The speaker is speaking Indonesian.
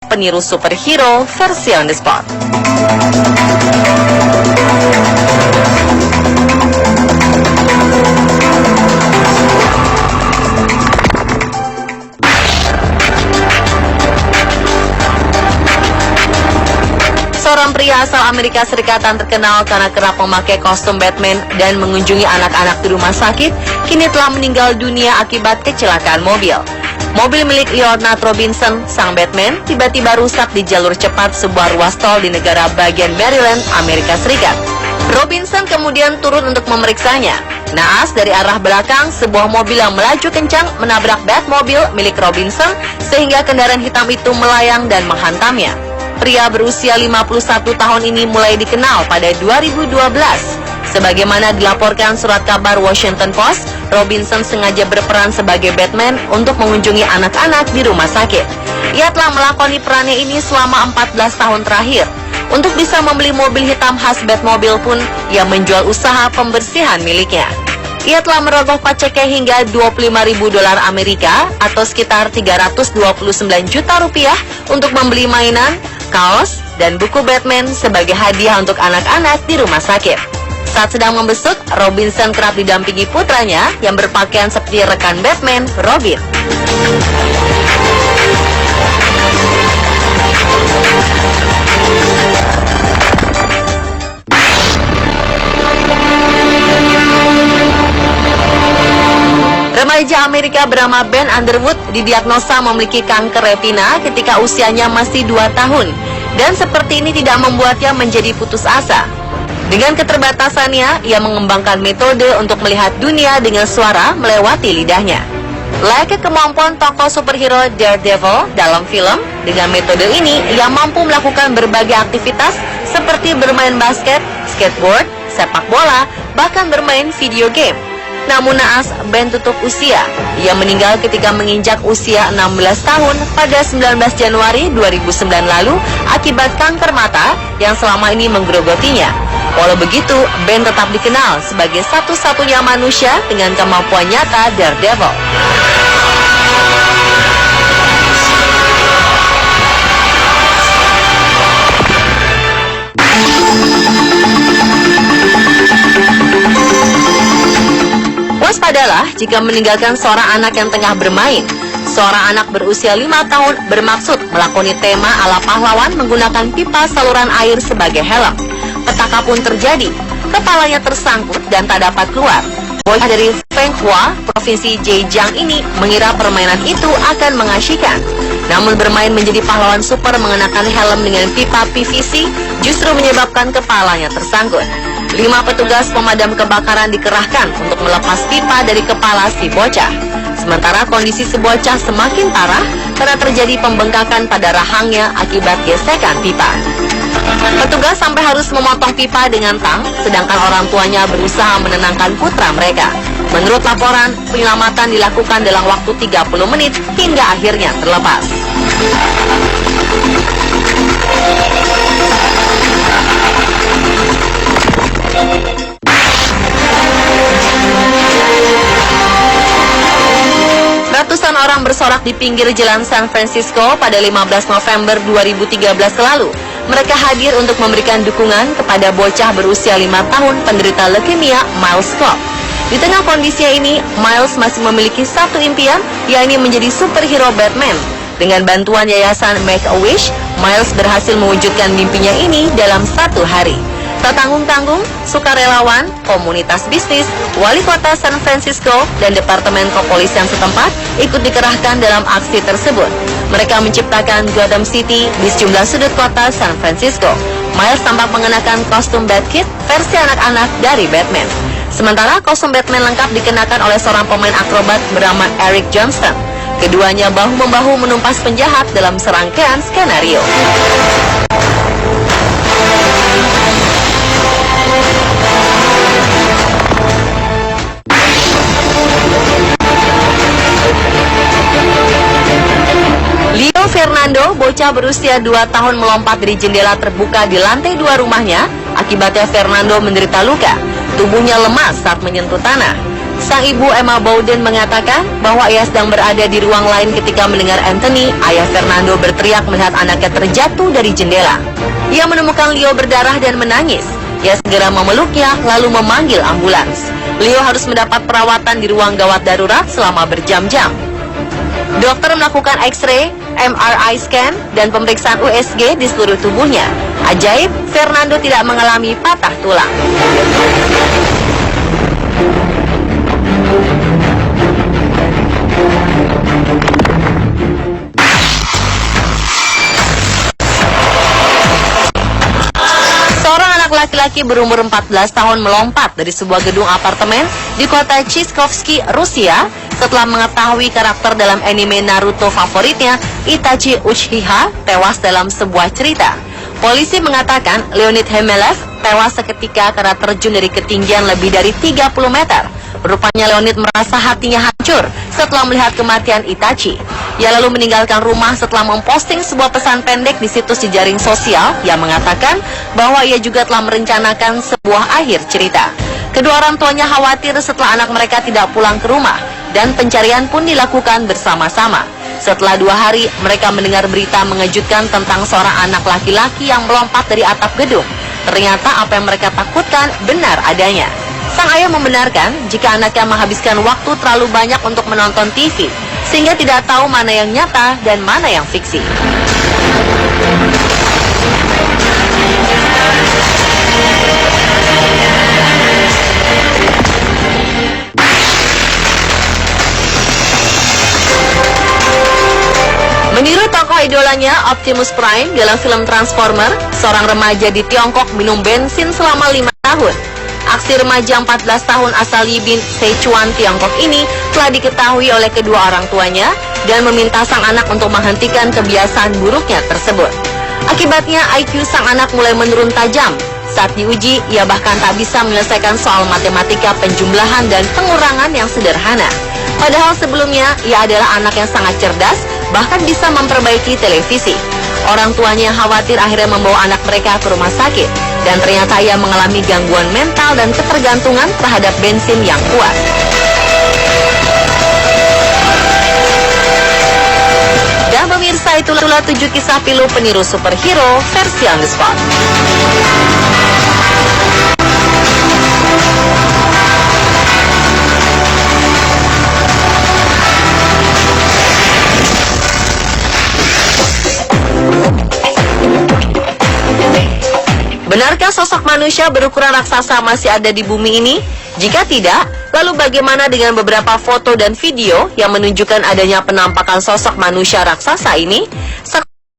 peniru superhero versi on the spot. Seorang pria asal Amerika Serikat yang terkenal karena kerap memakai kostum Batman dan mengunjungi anak-anak di rumah sakit, kini telah meninggal dunia akibat kecelakaan mobil. Mobil milik Leonard Robinson, sang Batman, tiba-tiba rusak di jalur cepat sebuah ruas tol di negara bagian Maryland, Amerika Serikat. Robinson kemudian turun untuk memeriksanya. Naas dari arah belakang, sebuah mobil yang melaju kencang menabrak Batmobile milik Robinson sehingga kendaraan hitam itu melayang dan menghantamnya. Pria berusia 51 tahun ini mulai dikenal pada 2012. Sebagaimana dilaporkan surat kabar Washington Post, Robinson sengaja berperan sebagai Batman untuk mengunjungi anak-anak di rumah sakit. Ia telah melakoni perannya ini selama 14 tahun terakhir. Untuk bisa membeli mobil hitam khas Batmobile pun, ia menjual usaha pembersihan miliknya. Ia telah merogoh koceknya hingga $25.000 Amerika atau sekitar 329 juta rupiah untuk membeli mainan, kaos, dan buku Batman sebagai hadiah untuk anak-anak di rumah sakit. Saat sedang membesuk, Robinson kerap didampingi putranya yang berpakaian seperti rekan Batman, Robin. Remaja Amerika bernama Ben Underwood didiagnosa memiliki kanker retina ketika usianya masih 2 tahun. Dan seperti ini tidak membuatnya menjadi putus asa. Dengan keterbatasannya, ia mengembangkan metode untuk melihat dunia dengan suara melewati lidahnya. Layaknya kemampuan tokoh superhero Daredevil dalam film, dengan metode ini ia mampu melakukan berbagai aktivitas seperti bermain basket, skateboard, sepak bola, bahkan bermain video game. Namun naas, Ben tutup usia. Ia meninggal ketika menginjak usia 16 tahun pada 19 Januari 2009 lalu akibat kanker mata yang selama ini menggerogotinya. Walau begitu, Ben tetap dikenal sebagai satu-satunya manusia dengan kemampuan nyata Daredevil. Waspadalah jika meninggalkan seorang anak yang tengah bermain. Seorang anak berusia 5 tahun bermaksud melakoni tema ala pahlawan menggunakan pipa saluran air sebagai helm. Petaka pun terjadi, kepalanya tersangkut dan tak dapat keluar. Bocah dari Fenghua, Provinsi Zhejiang ini mengira permainan itu akan mengasyikkan. Namun bermain menjadi pahlawan super mengenakan helm dengan pipa PVC justru menyebabkan kepalanya tersangkut. 5 petugas pemadam kebakaran dikerahkan untuk melepas pipa dari kepala si bocah. Sementara kondisi si bocah semakin parah karena terjadi pembengkakan pada rahangnya akibat gesekan pipa. Petugas sampai harus memotong pipa dengan tang, sedangkan orang tuanya berusaha menenangkan putra mereka. Menurut laporan, penyelamatan dilakukan dalam waktu 30 menit hingga akhirnya terlepas. Ratusan orang bersorak di pinggir jalan San Francisco pada 15 November 2013 lalu. Mereka hadir untuk memberikan dukungan kepada bocah berusia 5 tahun penderita leukemia, Miles Cobb. Di tengah kondisinya ini, Miles masih memiliki satu impian, yakni menjadi superhero Batman. Dengan bantuan yayasan Make-A-Wish, Miles berhasil mewujudkan mimpinya ini dalam 1 hari. Tak tanggung-tanggung, sukarelawan, komunitas bisnis, wali kota San Francisco, dan departemen kepolisian setempat ikut dikerahkan dalam aksi tersebut. Mereka menciptakan Gotham City di sejumlah sudut kota San Francisco. Miles tampak mengenakan kostum Batkit versi anak-anak dari Batman. Sementara kostum Batman lengkap dikenakan oleh seorang pemain akrobat bernama Eric Johnston. Keduanya bahu-membahu menumpas penjahat dalam serangkaian skenario. Leo Fernando, bocah berusia 2 tahun melompat dari jendela terbuka di lantai 2 rumahnya. Akibatnya Fernando menderita luka. Tubuhnya lemas saat menyentuh tanah. Sang ibu Emma Bowden mengatakan bahwa ia sedang berada di ruang lain ketika mendengar Anthony, ayah Fernando, berteriak melihat anaknya terjatuh dari jendela. Ia menemukan Leo berdarah dan menangis. Ia segera memeluknya lalu memanggil ambulans. Leo harus mendapat perawatan di ruang gawat darurat selama berjam-jam. Dokter melakukan X-ray, MRI scan, dan pemeriksaan USG di seluruh tubuhnya. Ajaib, Fernando tidak mengalami patah tulang. Seorang anak laki-laki berumur 14 tahun melompat dari sebuah gedung apartemen di kota Chiskovsky, Rusia setelah mengetahui karakter dalam anime Naruto favoritnya, Itachi Uchiha, tewas dalam sebuah cerita. Polisi mengatakan Leonid Hemelev tewas seketika karena terjun dari ketinggian lebih dari 30 meter. Rupanya Leonid merasa hatinya hancur setelah melihat kematian Itachi. Ia lalu meninggalkan rumah setelah memposting sebuah pesan pendek di situs jejaring sosial yang mengatakan bahwa ia juga telah merencanakan sebuah akhir cerita. Kedua orang tuanya khawatir setelah anak mereka tidak pulang ke rumah dan pencarian pun dilakukan bersama-sama. Setelah 2 hari, mereka mendengar berita mengejutkan tentang seorang anak laki-laki yang melompat dari atap gedung. Ternyata apa yang mereka takutkan benar adanya. Sang ayah membenarkan jika anaknya menghabiskan waktu terlalu banyak untuk menonton TV, sehingga tidak tahu mana yang nyata dan mana yang fiksi. Meniru tokoh idolanya Optimus Prime dalam film Transformer, seorang remaja di Tiongkok minum bensin selama 5 tahun. Aksi remaja 14 tahun asal Yibin, Sichuan, Tiongkok ini telah diketahui oleh kedua orang tuanya dan meminta sang anak untuk menghentikan kebiasaan buruknya tersebut. Akibatnya IQ sang anak mulai menurun tajam. Saat diuji, ia bahkan tak bisa menyelesaikan soal matematika penjumlahan dan pengurangan yang sederhana. Padahal sebelumnya, ia adalah anak yang sangat cerdas, bahkan bisa memperbaiki televisi. Orang tuanya khawatir akhirnya membawa anak mereka ke rumah sakit, dan ternyata ia mengalami gangguan mental dan ketergantungan terhadap bensin yang kuat. Dan pemirsa, itulah 7 kisah pilu peniru superhero versi on the spot. Benarkah sosok manusia berukuran raksasa masih ada di bumi ini? Jika tidak, lalu bagaimana dengan beberapa foto dan video yang menunjukkan adanya penampakan sosok manusia raksasa ini?